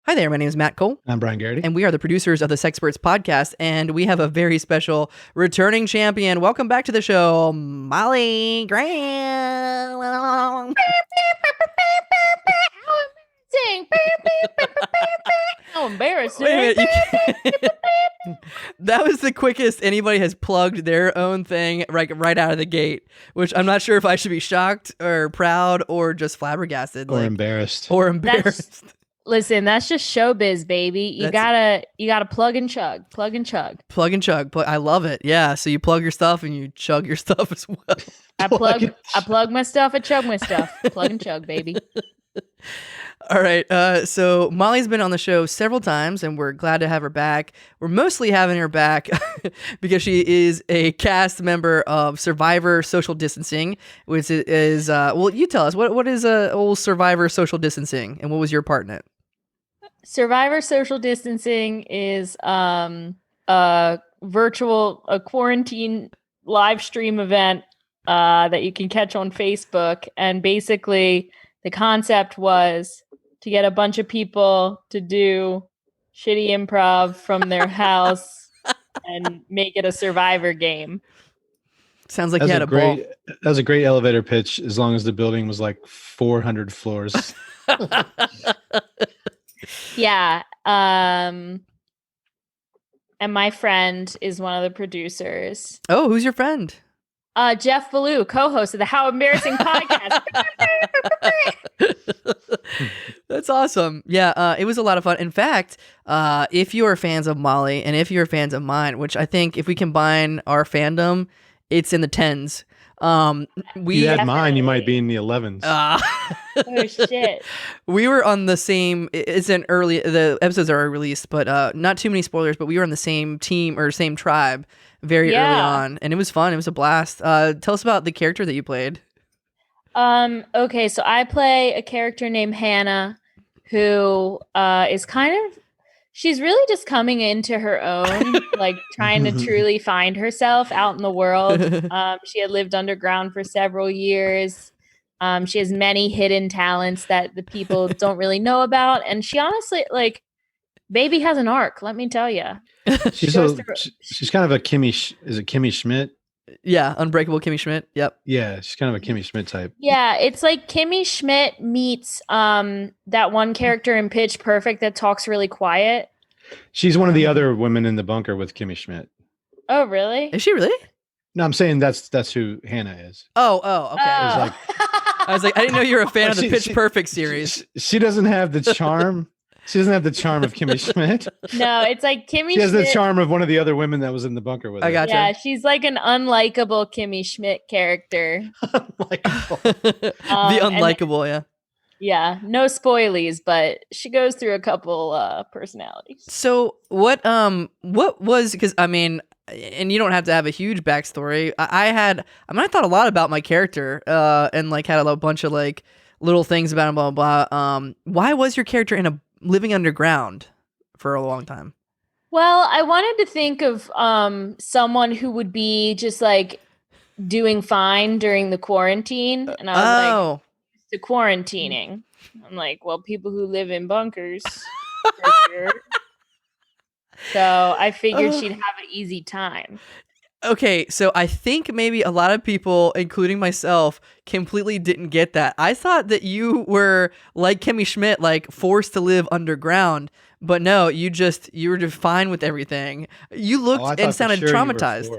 Hi there, my name is Matt Cole. I'm Brian Garrity. And we are the producers of the Sexperts podcast, and we have a very special returning champion. Welcome back to the show, Molly Graham. How embarrassing. Wait a minute, that was the quickest anybody has plugged their own thing right out of the gate, which I'm not sure if I should be shocked or proud or just flabbergasted. Or embarrassed. Or embarrassed. Listen, that's just showbiz, baby. You gotta plug and chug. Plug and chug. I love it. Yeah. So you plug your stuff and you chug your stuff as well. I plug my stuff, I chug my stuff. Plug and chug, baby. All right. So Molly's been on the show several times, and we're glad to have her back. We're mostly having her back because she is a cast member of Survivor Social Distancing, which is well, you tell us what is old Survivor Social Distancing, and what was your part in it? Survivor Social Distancing is a quarantine live stream event that you can catch on Facebook, and basically the concept was to get a bunch of people to do shitty improv from their house and make it a Survivor game. Sounds like you had a ball. That was a great elevator pitch, as long as the building was like 400 floors. Yeah. And my friend is one of the producers. Oh, who's your friend? Jeff Ballou, co-host of the How Embarrassing podcast. That's awesome. Yeah, it was a lot of fun. In fact, if you are fans of Molly and if you're fans of mine, which I think if we combine our fandom, it's in the 10s. If you had mine, you might be in the 11s. Oh shit. We were on the same, the episodes are released, but not too many spoilers, but we were on the same team or same tribe very early on, and it was fun. It was a blast. Tell us about the character that you played. Okay, so I play a character named Hannah, who is she's really just coming into her own, like trying to truly find herself out in the world. She had lived underground for several years. She has many hidden talents that the people don't really know about, and she honestly, baby has an arc, let me tell you. She's kind of a Kimmy Schmidt? Yeah, Unbreakable Kimmy Schmidt. Yep. Yeah, she's kind of a Kimmy Schmidt type. Yeah, it's like Kimmy Schmidt meets that one character in Pitch Perfect that talks really quiet. She's one of the other women in the bunker with Kimmy Schmidt. Oh, really? Is she really? No, I'm saying that's who Hannah is. Oh, okay. Oh. I was like, I didn't know you were a fan of the Pitch Perfect series. She doesn't have the charm. She doesn't have the charm of Kimmy Schmidt. No, it's like Kimmy Schmidt. She has the charm of one of the other women that was in the bunker with her. I gotcha. Yeah, she's like an unlikable Kimmy Schmidt character. Unlikable. The unlikable, yeah. Yeah, no spoilies, but she goes through a couple personalities. So what was, because I mean, and you don't have to have a huge backstory. I thought a lot about my character and like had a bunch of like little things about him, blah, blah, blah. Why was your character living underground for a long time? Well, I wanted to think of someone who would be just like doing fine during the quarantine. And I was like, to quarantining. I'm like, well, people who live in bunkers for sure. So I figured she'd have an easy time. Okay, so I think maybe a lot of people, including myself, completely didn't get that. I thought that you were like Kimmy Schmidt, like forced to live underground, but no, you were just fine with everything. You looked and sounded traumatized.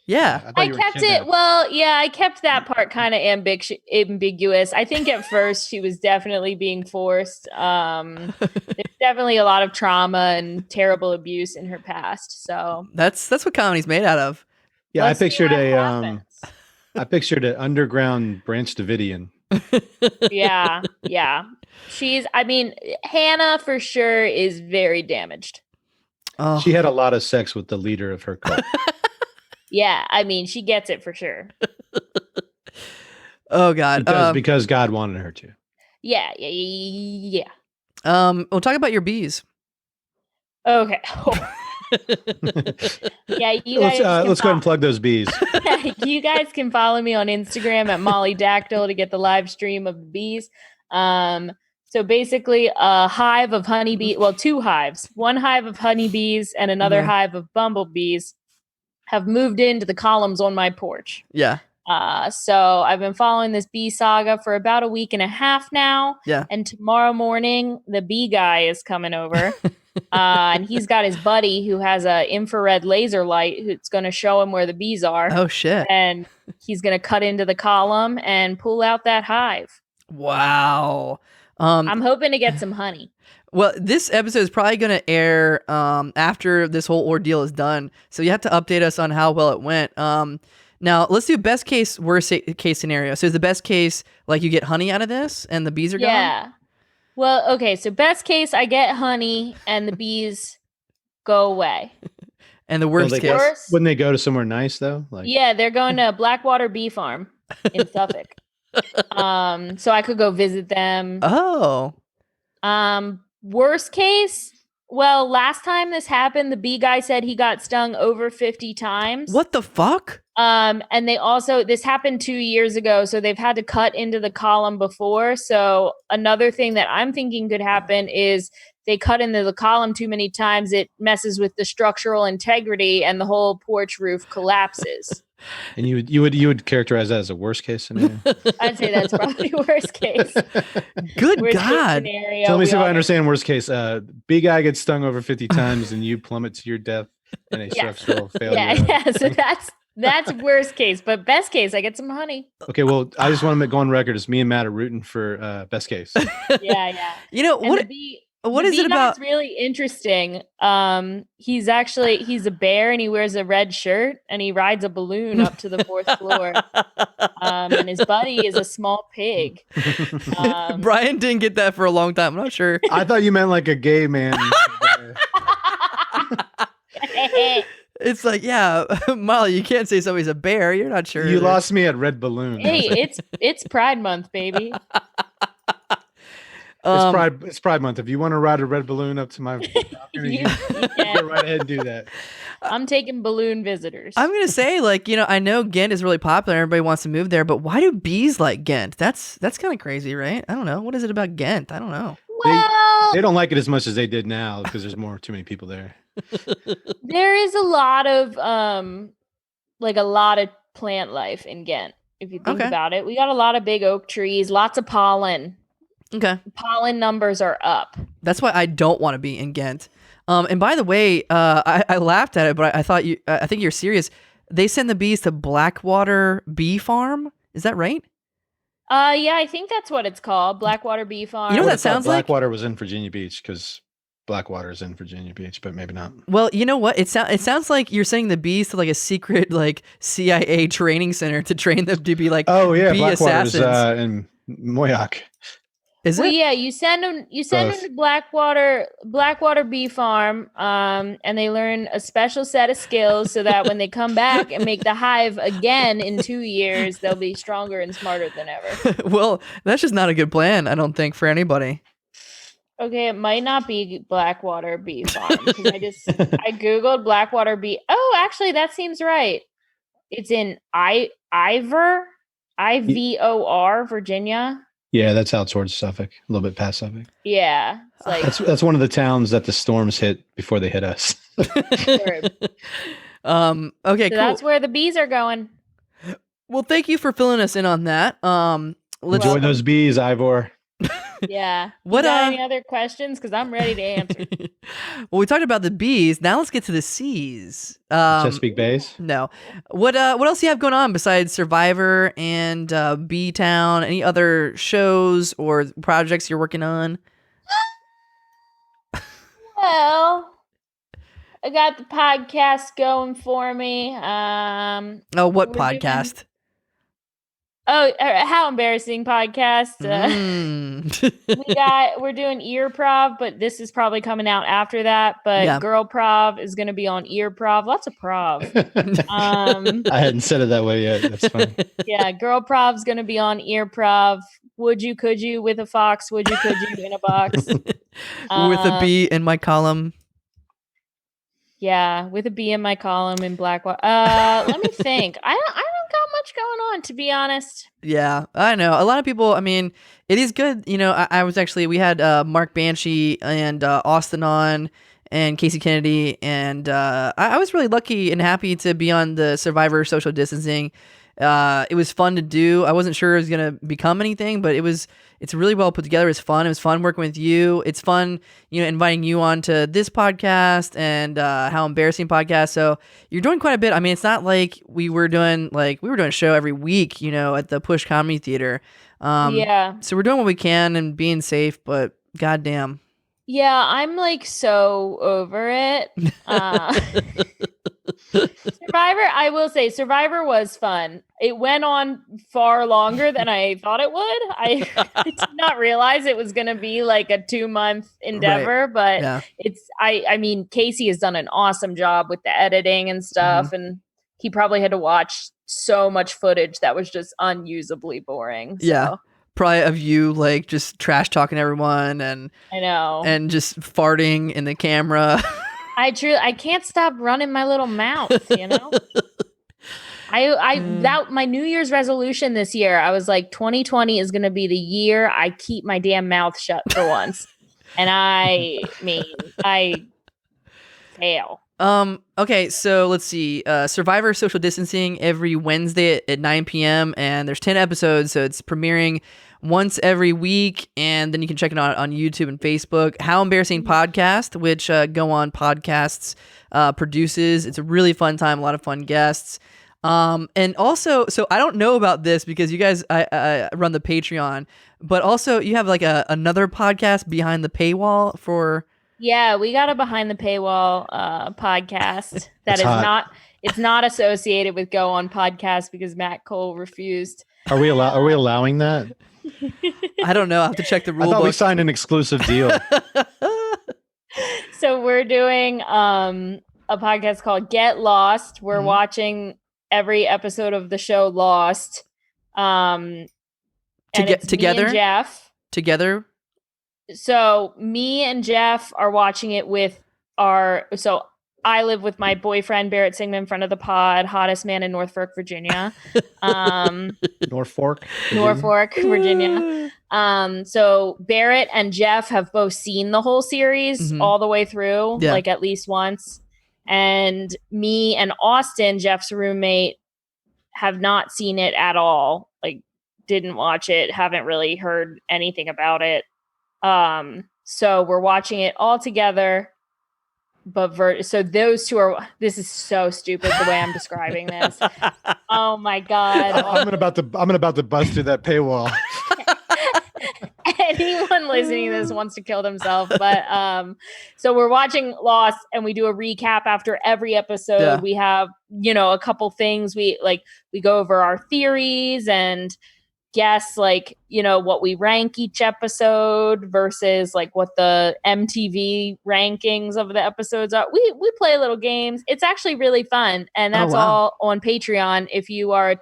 Yeah, I kept it. Well, yeah, I kept that part kind of ambiguous. I think at first she was definitely being forced. There's definitely a lot of trauma and terrible abuse in her past. So that's what comedy's made out of. Yeah, I pictured an underground Branch Davidian. Yeah. Hannah for sure is very damaged. Oh. She had a lot of sex with the leader of her cult. Yeah, I mean, she gets it for sure. Oh God, because God wanted her to. Yeah. We'll talk about your bees. Okay. Yeah, you guys. Let's go ahead and plug those bees. You guys can follow me on Instagram at Molly Dactyl to get the live stream of the bees. So basically, a hive of honeybees, well, 2 hives, one hive of honeybees and another hive of bumblebees have moved into the columns on my porch. Yeah. So I've been following this bee saga for about a week and a half now. Yeah. And tomorrow morning, the bee guy is coming over. And he's got his buddy who has a infrared laser light who's going to show him where the bees are. Oh, shit. And he's going to cut into the column and pull out that hive. Wow. I'm hoping to get some honey. Well, this episode is probably going to air after this whole ordeal is done. So you have to update us on how well it went. Now, let's do best case, worst case scenario. So is the best case like you get honey out of this and the bees are gone? Yeah. Well, okay. So best case, I get honey and the bees go away. And the worst case? Wouldn't they go to somewhere nice, though? Yeah, they're going to Blackwater Bee Farm in Suffolk. So I could go visit them. Oh. Worst case, well, last time this happened, the bee guy said he got stung over 50 times. What the fuck? And they also, this happened 2 years ago, so they've had to cut into the column before. So another thing that I'm thinking could happen is they cut into the column too many times, it messes with the structural integrity and the whole porch roof collapses. And you would characterize that as a worst case scenario? I'd say that's probably worst case. Good Worst God. Case scenario, So let me see if I understand worst case. Big guy gets stung over 50 times and you plummet to your death in a structural failure. Yeah. So that's worst case. But best case, I get some honey. Okay, well, I just want to go on record as me and Matt are rooting for best case. Yeah. You know, what is it about? It's really interesting. He's a bear and he wears a red shirt and he rides a balloon up to the 4th floor. And his buddy is a small pig. Brian didn't get that for a long time. I'm not sure. I thought you meant like a gay man. It's like, yeah, Molly, you can't say somebody's a bear. You're not sure. You lost me at Red Balloon. Hey, it's Pride Month, baby. It's Pride Month. If you want to ride a red balloon up to my balcony, you go right ahead and do that. I'm taking balloon visitors. I'm gonna say, I know Ghent is really popular. Everybody wants to move there, but why do bees like Ghent? That's kind of crazy, right? I don't know. What is it about Ghent? I don't know. Well, they don't like it as much as they did now because there's too many people there. There is a lot of plant life in Ghent. If you think about it, we got a lot of big oak trees, lots of pollen. Okay. Pollen numbers are up. That's why I don't want to be in Ghent. And by the way, I laughed at it, but I think you're serious. They send the bees to Blackwater Bee Farm. Is that right? Yeah, I think that's what it's called. Blackwater Bee Farm. You know what that sounds like? Blackwater was in Virginia Beach because Blackwater is in Virginia Beach, but maybe not. Well, you know what? It sounds like you're sending the bees to like a secret CIA training center to train them to be bee Blackwater's assassins. in Moyock. Is it? Yeah, you send them to Blackwater Bee Farm, and they learn a special set of skills so that when they come back and make the hive again in 2 years, they'll be stronger and smarter than ever. Well, that's just not a good plan, I don't think, for anybody. Okay, it might not be Blackwater Bee Farm because I googled Blackwater Bee. Oh, actually, that seems right. It's in Ivor, Virginia. Yeah, that's out towards Suffolk, a little bit past Suffolk. Yeah, it's like that's one of the towns that the storms hit before they hit us. Okay, so cool. That's where the bees are going. Well, thank you for filling us in on that. Enjoy those bees, Ivor. Yeah. What you got any other questions? Because I'm ready to answer. Well, we talked about the bees. Now let's get to the C's. Chesapeake Bays. No. What else do you have going on besides Survivor and Bee Town? Any other shows or projects you're working on? Well, I got the podcast going for me. What podcast? How embarrassing podcast. We're doing Ear Prov, but this is probably coming out after that. But Girl Prov is going to be on Ear Prov. Lots of Prov. I hadn't said it that way yet. That's funny. Yeah, Girl Prov's going to be on Ear Prov. Would you with a fox? Would you in a box? With a bee in my column. Yeah, with a bee in my column in Blackwater. Let me think. I don't got much much going on, to be honest. Yeah, I know. A lot of people, I mean, it is good. You know, I was actually, we had Mark Banshee and Austin on and Casey Kennedy. And I was really lucky and happy to be on the Survivor social distancing. It was fun to do. I wasn't sure it was going to become anything, but it's really well put together. It's fun. It was fun working with you. It's fun, you know, inviting you on to this podcast and How Embarrassing podcast. So you're doing quite a bit. I mean, it's not like we were doing a show every week, you know, at the Push Comedy Theater. Yeah. So we're doing what we can and being safe, but goddamn. Yeah, I'm like so over it. Survivor, I will say, Survivor was fun. It went on far longer than I thought it would. I did not realize it was going to be like a 2-month endeavor, but Yeah. I mean, Casey has done an awesome job with the editing and stuff, and he probably had to watch so much footage that was just unusably boring. So. Yeah. Probably of you like just trash talking everyone and I know, and just farting in the camera. I can't stop running my little mouth, you know. That my New Year's resolution this year, I was like, 2020 is going to be the year I keep my damn mouth shut for once, and I mean, I fail. Okay, so let's see. Survivor social distancing every Wednesday at 9 p.m. and there's 10 episodes, so it's premiering once every week, and then you can check it out on YouTube and Facebook. How Embarrassing podcast, which Go On Podcasts produces. It's a really fun time, a lot of fun guests. And also, so I don't know about this because you guys I run the Patreon, but also you have like another podcast behind the paywall for. Yeah, we got a behind the paywall podcast that it's not associated with Go On Podcast because Matt Cole refused. Are we allowing that? I don't know. I have to check the rule I thought book. we signed an exclusive deal. So we're doing a podcast called Get Lost. We're watching every episode of the show Lost. And it's together? me and Jeff. Together? So me and Jeff are watching it with so I live with my boyfriend, Barrett Singman, friend of the pod, hottest man in Norfolk, Virginia. Norfolk, Virginia. So Barrett and Jeff have both seen the whole series all the way through, like at least once. And me and Austin, Jeff's roommate, have not seen it at all. Like, didn't watch it, haven't really heard anything about it. So we're watching it all together. But so those two are. This is so stupid the way I'm describing this. Oh my god! I'm about to bust through that paywall. Anyone listening to this wants to kill themselves. But so we're watching Lost, and we do a recap after every episode. Yeah. We have a couple things we go over our theories and guess what we rank each episode versus like what the MTV rankings of the episodes are. We play little games. It's actually really fun, and that's all on Patreon. If you are,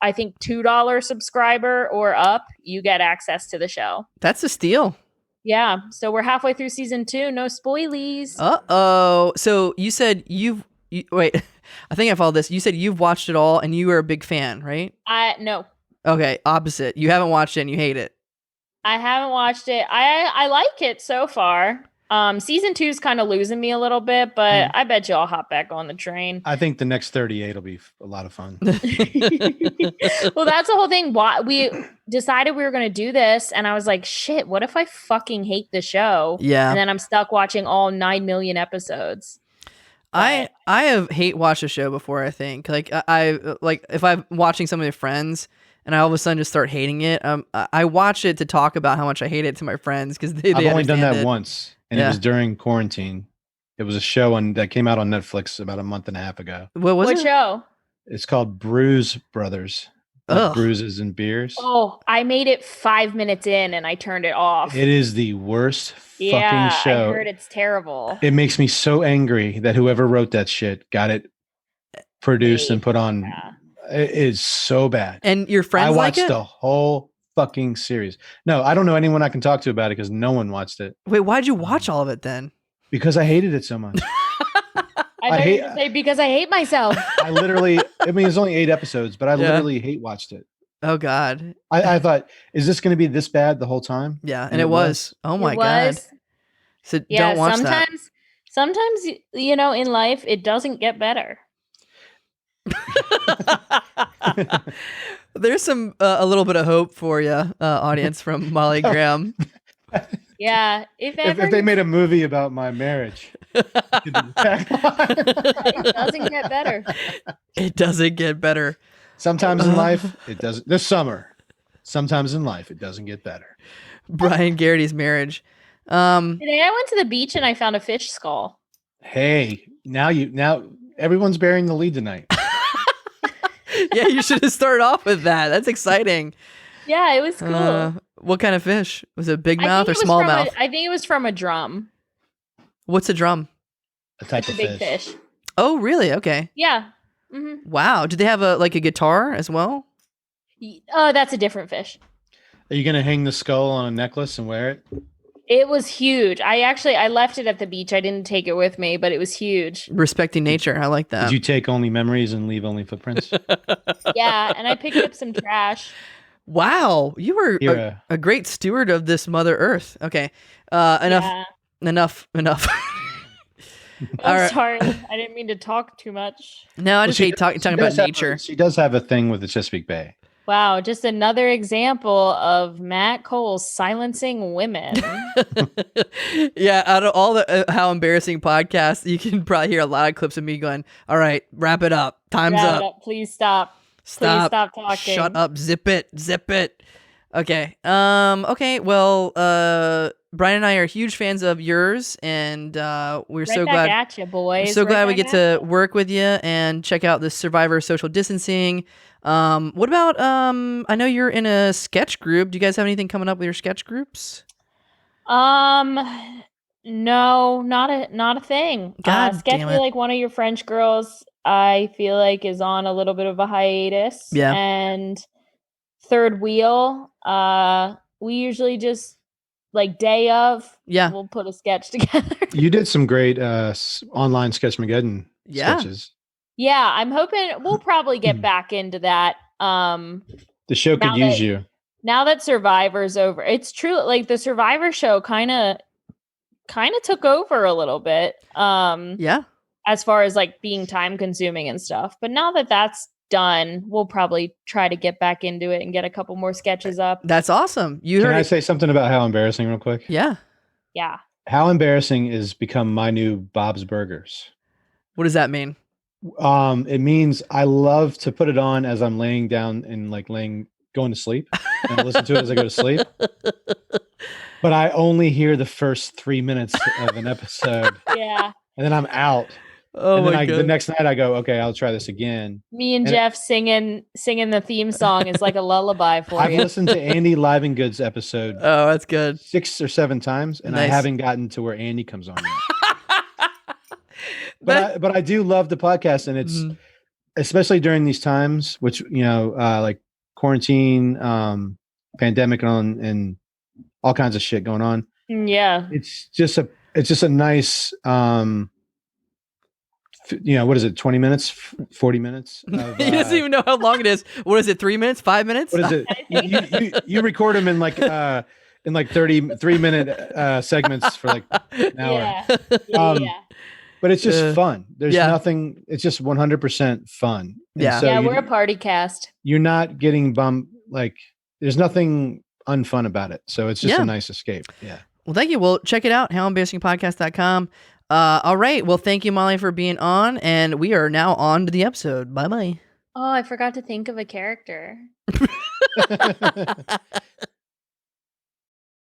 I think, $2 subscriber or up, you get access to the show. That's a steal. Yeah, so we're halfway through season 2. No spoilies. Uh-oh. So you said wait, I think I followed this. You said you've watched it all and you were a big fan, right? No. Okay, opposite. You haven't watched it and you hate it. I haven't watched it. I like it so far. Season 2 is kind of losing me a little bit, but I bet you I'll hop back on the train. I think the next 38 will be a lot of fun. Well, that's the whole thing. Why we decided we were going to do this, and I was like, shit, what if I fucking hate the show? Yeah. And then I'm stuck watching all 9 million episodes. I have hate watched a show before, I think. Like I like if I'm watching some of my friends and I all of a sudden just start hating it. I watch it to talk about how much I hate it to my friends because they I've only done that it. once, and it was during quarantine. It was a show that came out on Netflix about a month and a half ago. What show? It's called Bruise Brothers. Like bruises and beers. Oh, I made it 5 minutes in and I turned it off. It is the worst fucking show. I heard it's terrible. It makes me so angry that whoever wrote that shit got it produced and put on. Yeah. It is so bad. And your friends I watched like it? the whole fucking series. No, I don't know anyone I can talk to about it because no one watched it. Wait, why'd you watch all of it then? Because I hated it so much. I thought you were gonna say because I hate myself. I literally, I mean, it's only 8 episodes, but I literally hate watched it. Oh God. I thought, is this going to be this bad the whole time? Yeah, and it was. Oh my God. So Yeah, don't watch that. Sometimes you know, in life it doesn't get better. There's some a little bit of hope for you, audience, from Molly Graham. Yeah, if they made a movie about my marriage, it doesn't get better. It doesn't get better. Sometimes in life it doesn't. This summer, sometimes in life it doesn't get better. Brian Garrity's marriage. Today I went to the beach and I found a fish skull. Hey, now everyone's bearing the lead tonight. Yeah, you should have started off with that. That's exciting. Yeah, it was cool. What kind of fish? Was it big mouth or small mouth? I think it was from a drum. What's a drum? A type of big fish. Oh, really? Okay. Yeah. Mm-hmm. Wow. Did they have a guitar as well? Oh, that's a different fish. Are you gonna hang the skull on a necklace and wear it? It was huge. I left it at the beach. I didn't take it with me, but it was huge. Respecting nature. I like that. Did you take only memories and leave only footprints? Yeah, and I picked up some trash. Wow, you were a great steward of this Mother Earth. Okay, enough. I'm sorry. I didn't mean to talk too much. No, I just hate talking about nature. She does have a thing with the Chesapeake Bay. Wow, just another example of Matt Cole silencing women. Yeah, out of all the How Embarrassing podcasts, you can probably hear a lot of clips of me going, all right, wrap it up. Time's up. Please stop. Stop. Please stop talking. Shut up. Zip it. Okay. Okay. Well, Brian and I are huge fans of yours, and we're so glad. At you, boys. We're so glad we get to work with you and check out the Survivor social distancing. What about I know you're in a sketch group. Do you guys have anything coming up with your sketch groups? No, not a thing. God Sketch damn Me it. Like One of Your French Girls, I feel like is on a little bit of a hiatus. Yeah. And Third Wheel, we usually just like day of, we'll put a sketch together. You did some great online Sketchmageddon sketches. Yeah, I'm hoping we'll probably get back into that. The show could use you. Now that Survivor's over, it's true. Like the Survivor show kind of took over a little bit. As far as like being time consuming and stuff. But now that that's done, we'll probably try to get back into it and get a couple more sketches up. That's awesome. Can I say something about How Embarrassing real quick? Yeah. Yeah. How Embarrassing has become my new Bob's Burgers. What does that mean? It means I love to put it on as I'm laying down and going to sleep, and I listen to it as I go to sleep. But I only hear the first 3 minutes of an episode. Yeah. And then I'm out. Oh, and my then God. the next night I go, okay, I'll try this again. Me and Jeff singing the theme song is like a lullaby for I've you. listened to Andy Livengood's episode. Oh, that's good. 6 or 7 times, and Nice. I haven't gotten to where Andy comes on yet. But I do love the podcast, and it's especially during these times, which like quarantine, pandemic, and all kinds of shit going on. Yeah, it's just a nice what is it, 20 minutes, 40 minutes of, he doesn't even know how long it is. What is it, 3 minutes, 5 minutes? What is it? you record them in like 33-minute segments for like an hour. Yeah. But it's just fun. There's nothing. It's just 100% fun. Yeah. So we're a party cast. You're not getting bummed. Like there's nothing unfun about it. So it's just a nice escape. Yeah. Well, thank you. Well, check it out. HowEmbarrassingPodcast.com. All right. Well, thank you, Molly, for being on. And we are now on to the episode. Bye-bye. Oh, I forgot to think of a character.